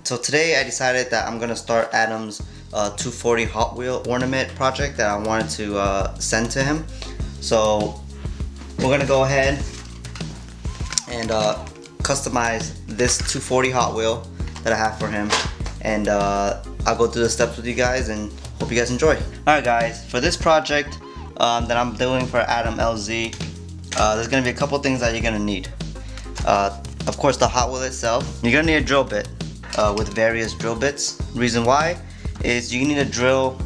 So today I decided that I'm gonna start Adam's 240 Hot Wheel ornament project that I wanted to send to him. So we're gonna go ahead and customize this 240 Hot Wheel that I have for him, and I'll go through the steps with you guys and hope you guys enjoy. Alright guys, for this project that I'm doing for Adam LZ, there's gonna be a couple things that you're gonna need. Of course, the Hot Wheel itself. You're gonna need a drill bit with various drill bits. Reason why is you need to drill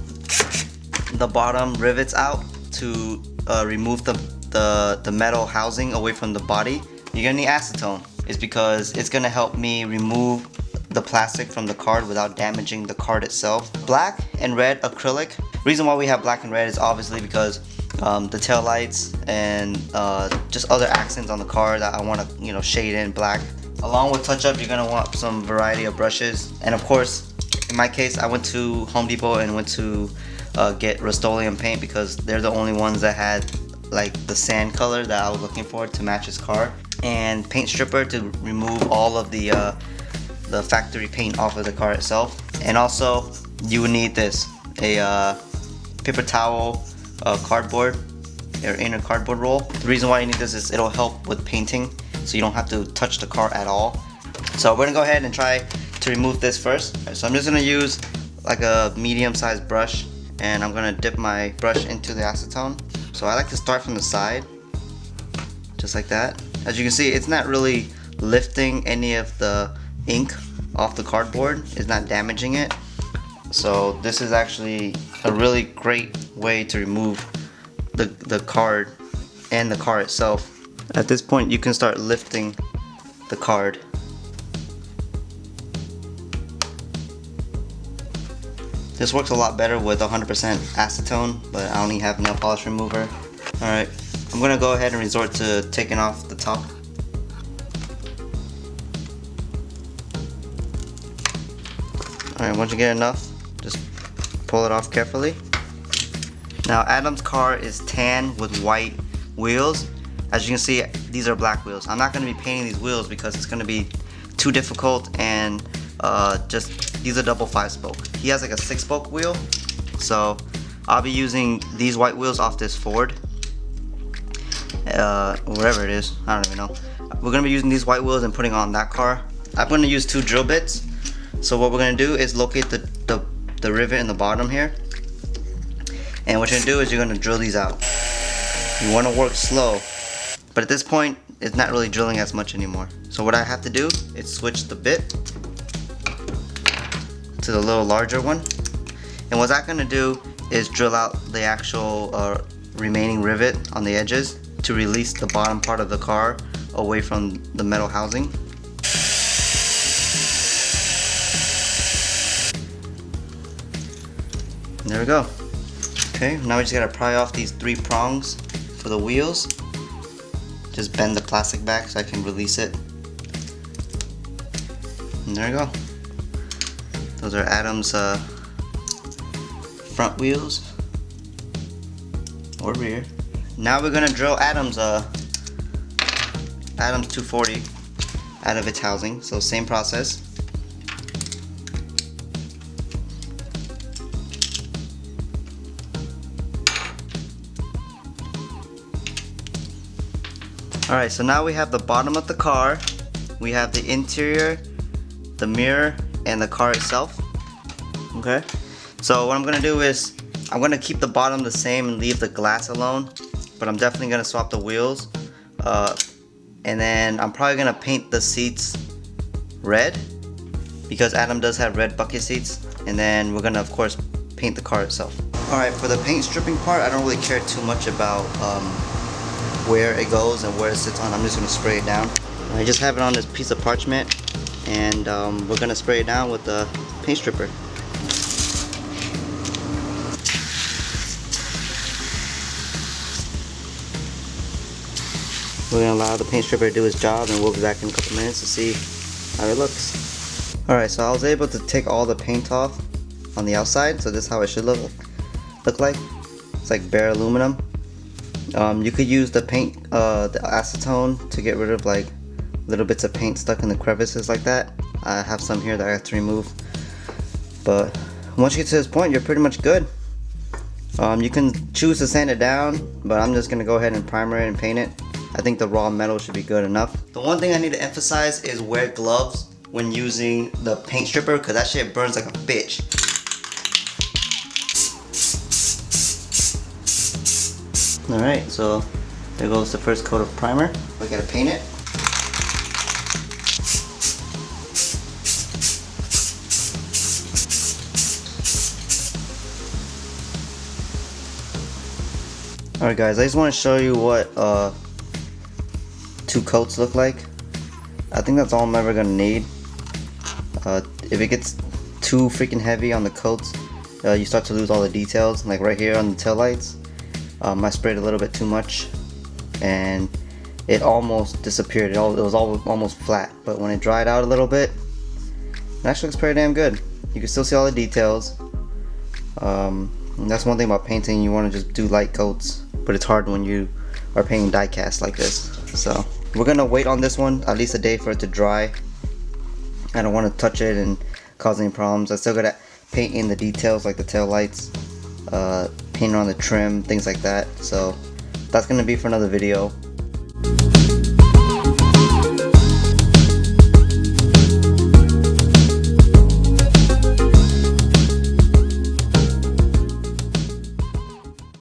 the bottom rivets out to remove the metal housing away from the body. You're gonna need acetone. It's because it's gonna help me remove the plastic from the card without damaging the card itself. Black and red acrylic. Reason why we have black and red is obviously because the tail lights and just other accents on the car that I want to shade in black. Along with touch up, you're gonna want some variety of brushes, and of course in my case I went to Home Depot and went to get Rust-Oleum paint because they're the only ones that had like the sand color that I was looking for to match his car, and paint stripper to remove all of the factory paint off of the car itself. And also you would need this, a paper towel, cardboard or inner cardboard roll. The reason why you need this is it'll help with painting, so you don't have to touch the car at all. So we're gonna go ahead and try to remove this first. So I'm just gonna use like a medium-sized brush, and I'm gonna dip my brush into the acetone. So I like to start from the side, just like that. As you can see, it's not really lifting any of the ink off the cardboard. It's not damaging it. So this is actually a really great way to remove the card and the car itself. At this point you can start lifting the card. This works a lot better with 100% acetone, but I only have nail polish remover. Alright, I'm gonna go ahead and resort to taking off the top. Alright, once you get enough, just pull it off carefully. Now Adam's car is tan with white wheels. As you can see, these are black wheels. I'm not going to be painting these wheels because it's going to be too difficult, and just these are double 5-spoke. He has like a 6-spoke wheel, so I'll be using these white wheels off this Ford, wherever it is, I don't even know. We're going to be using these white wheels and putting on that car. I'm going to use 2 drill bits. So what we're going to do is locate the rivet in the bottom here, and what you're going to do is you're going to drill these out. You want to work slow, but at this point it's not really drilling as much anymore. So what I have to do is switch the bit to the little larger one, and what that's going to do is drill out the actual remaining rivet on the edges to release the bottom part of the car away from the metal housing. And there we go. Okay, now we just gotta pry off these 3 prongs for the wheels. Just bend the plastic back so I can release it. And there we go. Those are Adam's front wheels, or rear. Now we're gonna drill Adam's 240 out of its housing. So same process. Alright, so now we have the bottom of the car, we have the interior, the mirror, and the car itself. Okay, so what I'm going to do is I'm going to keep the bottom the same and leave the glass alone, but I'm definitely going to swap the wheels, and then I'm probably going to paint the seats red because Adam does have red bucket seats, and then we're going to of course paint the car itself. Alright, for the paint stripping part, I don't really care too much about where it goes and where it sits on. I'm just going to spray it down. I just have it on this piece of parchment, and we're going to spray it down with the paint stripper. We're going to allow the paint stripper to do his job, and we'll be back in a couple minutes to see how it looks. Alright, so I was able to take all the paint off on the outside, so this is how it should look like. It's like bare aluminum. You could use the paint, the acetone, to get rid of like little bits of paint stuck in the crevices like that. I have some here that I have to remove. But once you get to this point, you're pretty much good. You can choose to sand it down, but I'm just gonna go ahead and primer it and paint it. I think the raw metal should be good enough. The one thing I need to emphasize is wear gloves when using the paint stripper, because that shit burns like a bitch. Alright, so there goes the first coat of primer. We gotta paint it. Alright guys, I just want to show you what 2 coats look like. I think that's all I'm ever gonna need. If it gets too freaking heavy on the coats, you start to lose all the details. Like right here on the tail lights, I sprayed a little bit too much and it almost disappeared. It was almost flat, but when it dried out a little bit, it actually looks pretty damn good. You can still see all the details. And that's one thing about painting, you want to just do light coats, but it's hard when you are painting die cast like this. So we're gonna wait on this one at least a day for it to dry. I don't want to touch it and cause any problems. I still gotta paint in the details like the tail lights, paint on the trim, things like that. So that's gonna be for another video.